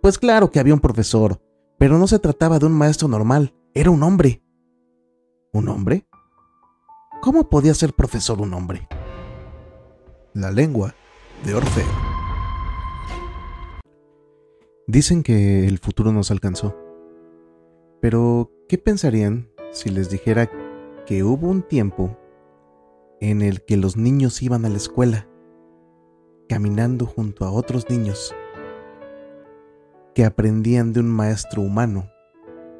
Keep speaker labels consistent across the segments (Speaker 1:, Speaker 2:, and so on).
Speaker 1: Pues claro que había un profesor, pero no se trataba de un maestro normal, era un hombre. ¿Un hombre? ¿Cómo podía ser profesor un hombre? La lengua de Orfeo. Dicen que el futuro nos alcanzó. Pero, ¿qué pensarían si les dijera que hubo un tiempo en el que los niños iban a la escuela, caminando junto a otros niños, que aprendían de un maestro humano,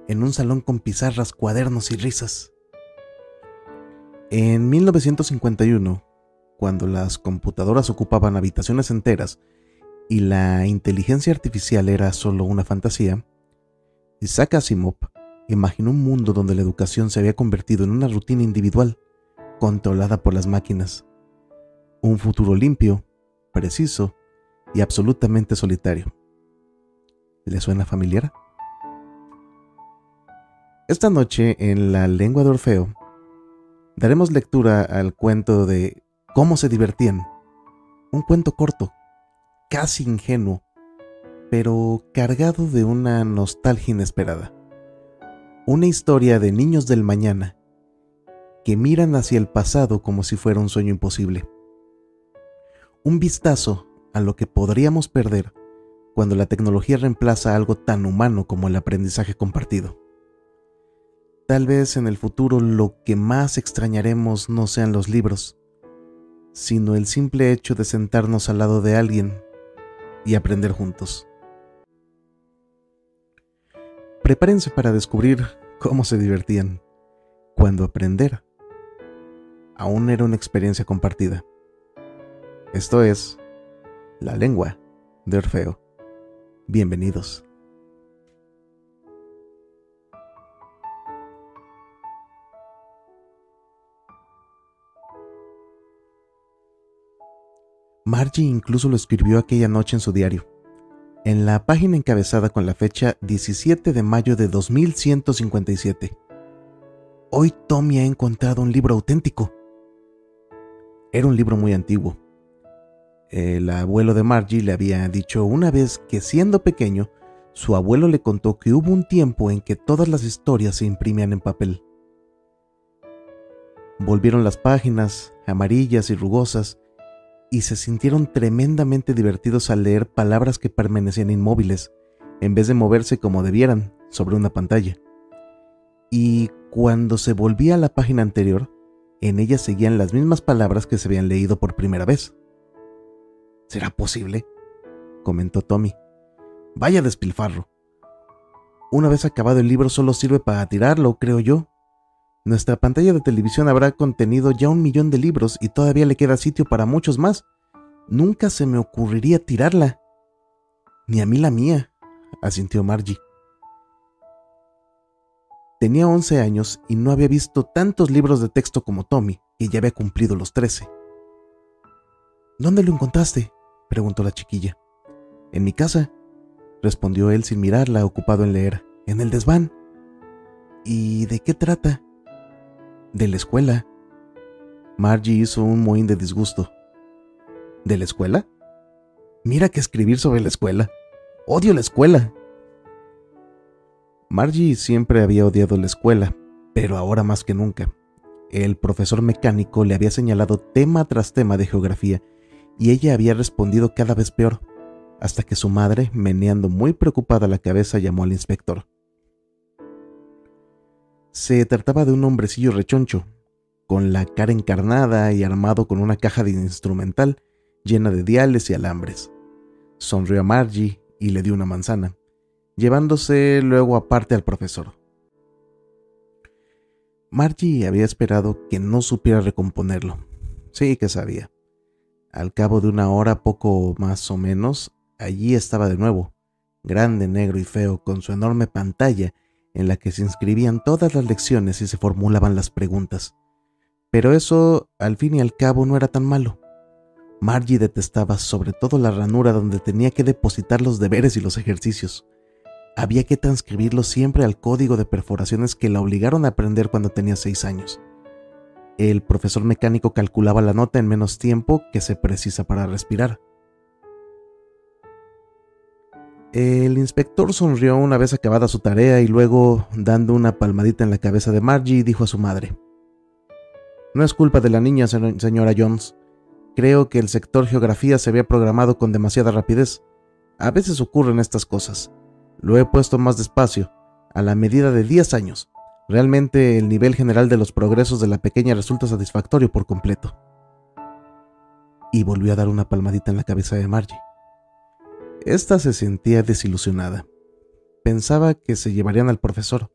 Speaker 1: en un salón con pizarras, cuadernos y risas? En 1951, cuando las computadoras ocupaban habitaciones enteras y la inteligencia artificial era solo una fantasía, Isaac Asimov imaginó un mundo donde la educación se había convertido en una rutina individual, controlada por las máquinas. Un futuro limpio, preciso y absolutamente solitario. ¿Le suena familiar? Esta noche, en La lengua de Orfeo, daremos lectura al cuento de Cómo se divertían. Un cuento corto, casi ingenuo, pero cargado de una nostalgia inesperada. Una historia de niños del mañana que miran hacia el pasado como si fuera un sueño imposible. Un vistazo a lo que podríamos perder cuando la tecnología reemplaza algo tan humano como el aprendizaje compartido. Tal vez en el futuro lo que más extrañaremos no sean los libros, sino el simple hecho de sentarnos al lado de alguien y aprender juntos. Prepárense para descubrir cómo se divertían, cuando aprender aún era una experiencia compartida. Esto es La lengua de Orfeo. Bienvenidos. Margie incluso lo escribió aquella noche en su diario, en la página encabezada con la fecha 17 de mayo de 2157. Hoy Tommy ha encontrado un libro auténtico. Era un libro muy antiguo. El abuelo de Margie le había dicho una vez que, siendo pequeño, su abuelo le contó que hubo un tiempo en que todas las historias se imprimían en papel. Volvieron las páginas, amarillas y rugosas, y se sintieron tremendamente divertidos al leer palabras que permanecían inmóviles, en vez de moverse como debieran sobre una pantalla. Y cuando se volvía a la página anterior, en ella seguían las mismas palabras que se habían leído por primera vez. ¿Será posible?, comentó Tommy. Vaya despilfarro. Una vez acabado el libro solo sirve para tirarlo, creo yo. Nuestra pantalla de televisión habrá contenido ya 1 millón de libros y todavía le queda sitio para muchos más. Nunca se me ocurriría tirarla. Ni a mí la mía, asintió Margie. Tenía 11 años y no había visto tantos libros de texto como Tommy, que ya había cumplido los 13. ¿Dónde lo encontraste?, preguntó la chiquilla. En mi casa, respondió él sin mirarla, ocupado en leer. En el desván. ¿Y de qué trata? De la escuela. Margie hizo un mohín de disgusto. ¿De la escuela? Mira que escribir sobre la escuela. Odio la escuela. Margie siempre había odiado la escuela, pero ahora más que nunca. El profesor mecánico le había señalado tema tras tema de geografía y ella había respondido cada vez peor, hasta que su madre, meneando muy preocupada la cabeza, llamó al inspector. Se trataba de un hombrecillo rechoncho, con la cara encarnada y armado con una caja de instrumental llena de diales y alambres. Sonrió a Margie y le dio una manzana, llevándose luego aparte al profesor. Margie había esperado que no supiera recomponerlo. Sí que sabía. Al cabo de 1 hora, poco más o menos, allí estaba de nuevo, grande, negro y feo, con su enorme pantalla en la que se inscribían todas las lecciones y se formulaban las preguntas. Pero eso, al fin y al cabo, no era tan malo. Margie detestaba sobre todo la ranura donde tenía que depositar los deberes y los ejercicios. Había que transcribirlos siempre al código de perforaciones que la obligaron a aprender cuando tenía 6 años. El profesor mecánico calculaba la nota en menos tiempo que se precisa para respirar. El inspector sonrió una vez acabada su tarea y luego, dando una palmadita en la cabeza de Margie, dijo a su madre: «No es culpa de la niña, señora Jones. Creo que el sector geografía se había programado con demasiada rapidez. A veces ocurren estas cosas. Lo he puesto más despacio, a la medida de 10 años. Realmente el nivel general de los progresos de la pequeña resulta satisfactorio por completo». Y volvió a dar una palmadita en la cabeza de Margie. Esta se sentía desilusionada. Pensaba que se llevarían al profesor.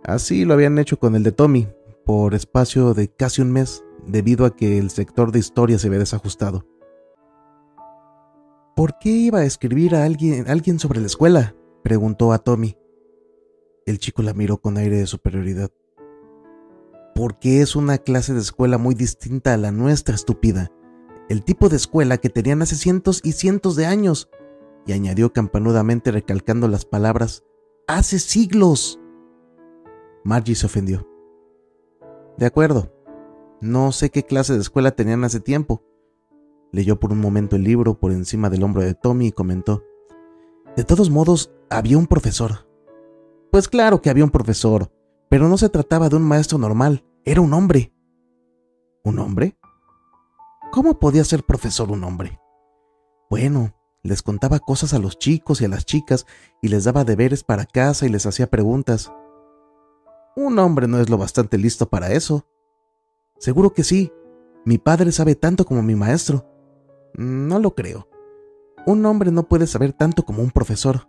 Speaker 1: Así lo habían hecho con el de Tommy, por espacio de casi un mes, debido a que el sector de historia se había desajustado. «¿Por qué iba a escribir a alguien sobre la escuela?», preguntó a Tommy. El chico la miró con aire de superioridad. «Porque es una clase de escuela muy distinta a la nuestra, estúpida. El tipo de escuela que tenían hace cientos y cientos de años», y añadió campanudamente recalcando las palabras «hace siglos». Margie se ofendió. «De acuerdo. No sé qué clase de escuela tenían hace tiempo». Leyó por un momento el libro por encima del hombro de Tommy y comentó: «De todos modos, había un profesor». «Pues claro que había un profesor, pero no se trataba de un maestro normal, era un hombre». «¿Un hombre? ¿Cómo podía ser profesor un hombre?». «Bueno, les contaba cosas a los chicos y a las chicas y les daba deberes para casa y les hacía preguntas». «Un hombre no es lo bastante listo para eso». «Seguro que sí. Mi padre sabe tanto como mi maestro». «No lo creo. Un hombre no puede saber tanto como un profesor».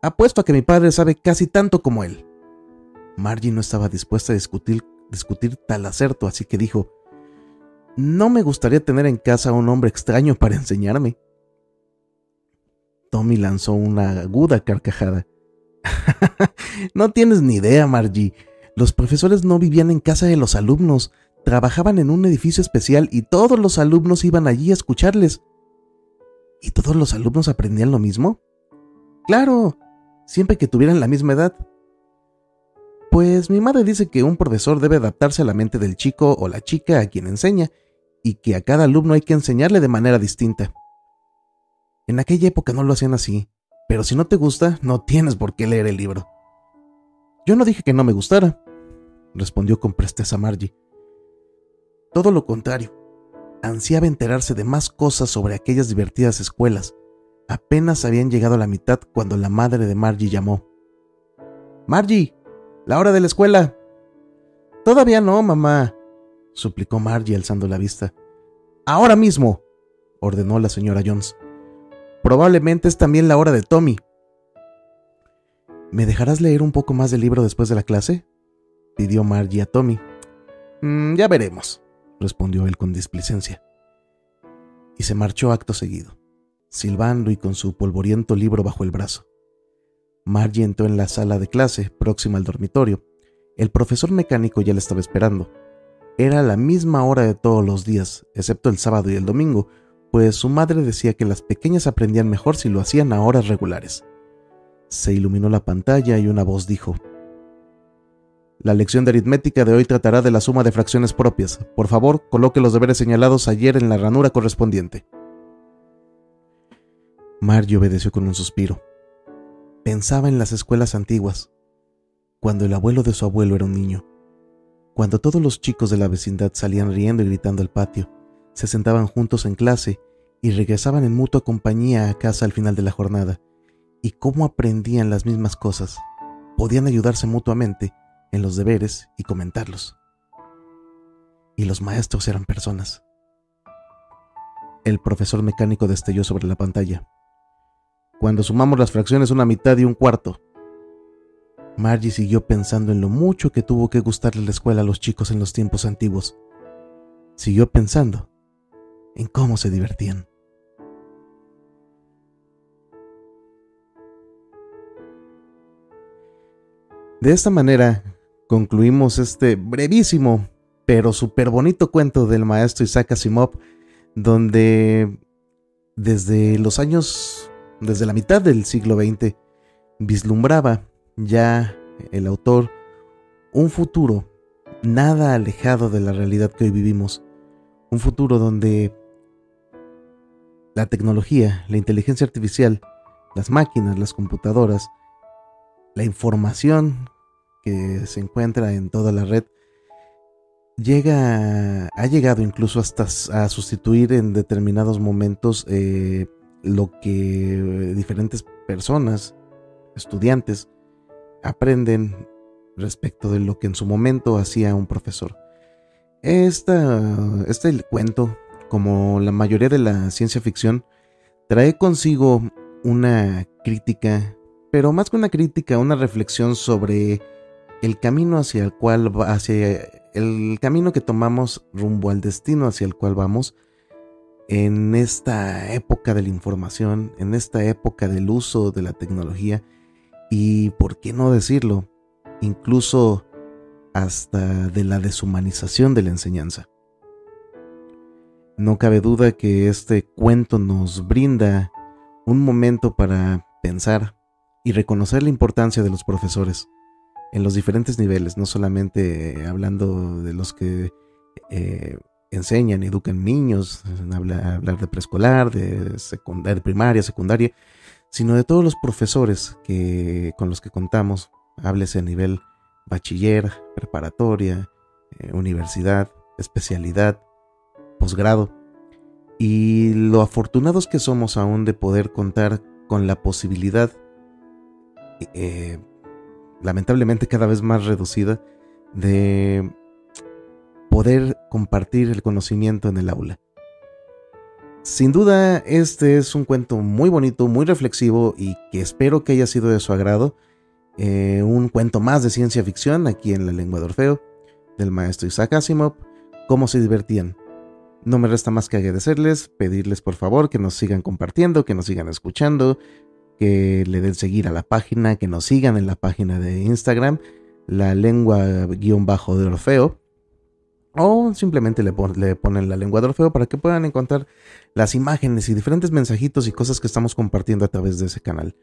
Speaker 1: «Apuesto a que mi padre sabe casi tanto como él». Margie no estaba dispuesta a discutir tal acerto, así que dijo: «No me gustaría tener en casa a un hombre extraño para enseñarme». Tommy lanzó una aguda carcajada. «No tienes ni idea, Margie. Los profesores no vivían en casa de los alumnos, trabajaban en un edificio especial y todos los alumnos iban allí a escucharles». «¿Y todos los alumnos aprendían lo mismo?». «Claro, siempre que tuvieran la misma edad». «Pues mi madre dice que un profesor debe adaptarse a la mente del chico o la chica a quien enseña, y que a cada alumno hay que enseñarle de manera distinta». «En aquella época no lo hacían así, pero si no te gusta, no tienes por qué leer el libro». «Yo no dije que no me gustara», respondió con presteza Margie. Todo lo contrario, ansiaba enterarse de más cosas sobre aquellas divertidas escuelas. Apenas habían llegado a la mitad cuando la madre de Margie llamó. «Margie, la hora de la escuela». «Todavía no, mamá», suplicó Margie alzando la vista. «Ahora mismo», ordenó la señora Jones. «Probablemente es también la hora de Tommy». «¿Me dejarás leer un poco más del libro después de la clase?», pidió Margie a Tommy. «Ya veremos», respondió él con displicencia. Y se marchó acto seguido, silbando y con su polvoriento libro bajo el brazo. Margie entró en la sala de clase, próxima al dormitorio. El profesor mecánico ya la estaba esperando. Era la misma hora de todos los días, excepto el sábado y el domingo, pues su madre decía que las pequeñas aprendían mejor si lo hacían a horas regulares. Se iluminó la pantalla y una voz dijo: «La lección de aritmética de hoy tratará de la suma de fracciones propias. Por favor, coloque los deberes señalados ayer en la ranura correspondiente». Margie obedeció con un suspiro. Pensaba en las escuelas antiguas, cuando el abuelo de su abuelo era un niño, cuando todos los chicos de la vecindad salían riendo y gritando al patio, se sentaban juntos en clase y regresaban en mutua compañía a casa al final de la jornada, y cómo aprendían las mismas cosas, podían ayudarse mutuamente en los deberes y comentarlos. Y los maestros eran personas. El profesor mecánico destelló sobre la pantalla. «Cuando sumamos las fracciones 1/mitad y 1/4». Margie siguió pensando en lo mucho que tuvo que gustarle la escuela a los chicos en los tiempos antiguos. Siguió pensando en cómo se divertían. De esta manera concluimos este brevísimo pero súper bonito cuento del maestro Isaac Asimov, donde desde la mitad del siglo XX vislumbraba ya el autor un futuro nada alejado de la realidad que hoy vivimos, un futuro donde la tecnología, la inteligencia artificial, las máquinas, las computadoras, la información que se encuentra en toda la red, ha llegado incluso hasta a sustituir en determinados momentos lo que diferentes personas, estudiantes, aprenden respecto de lo que en su momento hacía un profesor. Este cuento, como la mayoría de la ciencia ficción, trae consigo una crítica, pero más que una crítica, una reflexión sobre el camino hacia el camino que tomamos rumbo al destino hacia el cual vamos en esta época de la información, en esta época del uso de la tecnología y, por qué no decirlo, incluso hasta de la deshumanización de la enseñanza. No cabe duda que este cuento nos brinda un momento para pensar y reconocer la importancia de los profesores en los diferentes niveles, no solamente hablando de los que enseñan y educan niños, hablar de preescolar, de primaria, secundaria, sino de todos los profesores con los que contamos, háblese a nivel bachiller, preparatoria, universidad, especialidad, posgrado, y lo afortunados que somos aún de poder contar con la posibilidad, lamentablemente cada vez más reducida, de poder compartir el conocimiento en el aula. Sin duda, este es un cuento muy bonito, muy reflexivo y que espero que haya sido de su agrado. Un cuento más de ciencia ficción aquí en La Lengua de Orfeo, del maestro Isaac Asimov. ¿Cómo se divertían? No me resta más que agradecerles, pedirles por favor que nos sigan compartiendo, que nos sigan escuchando, que le den seguir a la página, que nos sigan en la página de Instagram, La Lengua-de Orfeo, o simplemente le ponen La Lengua de Orfeo para que puedan encontrar las imágenes y diferentes mensajitos y cosas que estamos compartiendo a través de ese canal.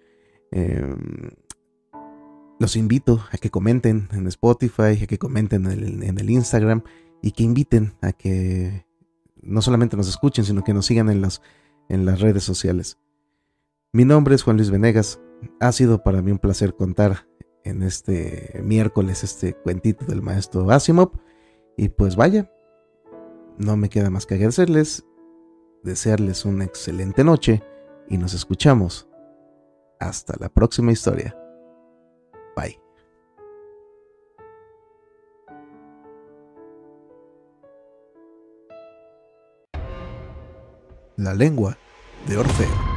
Speaker 1: Los invito a que comenten en Spotify, a que comenten en el Instagram y que inviten a que no solamente nos escuchen, sino que nos sigan en las redes sociales. Mi nombre es Juan Luis Venegas. Ha sido para mí un placer contar en este miércoles este cuentito del maestro Asimov. Y pues vaya, no me queda más que agradecerles, desearles una excelente noche y nos escuchamos hasta la próxima historia. Bye. La Lengua de Orfeo.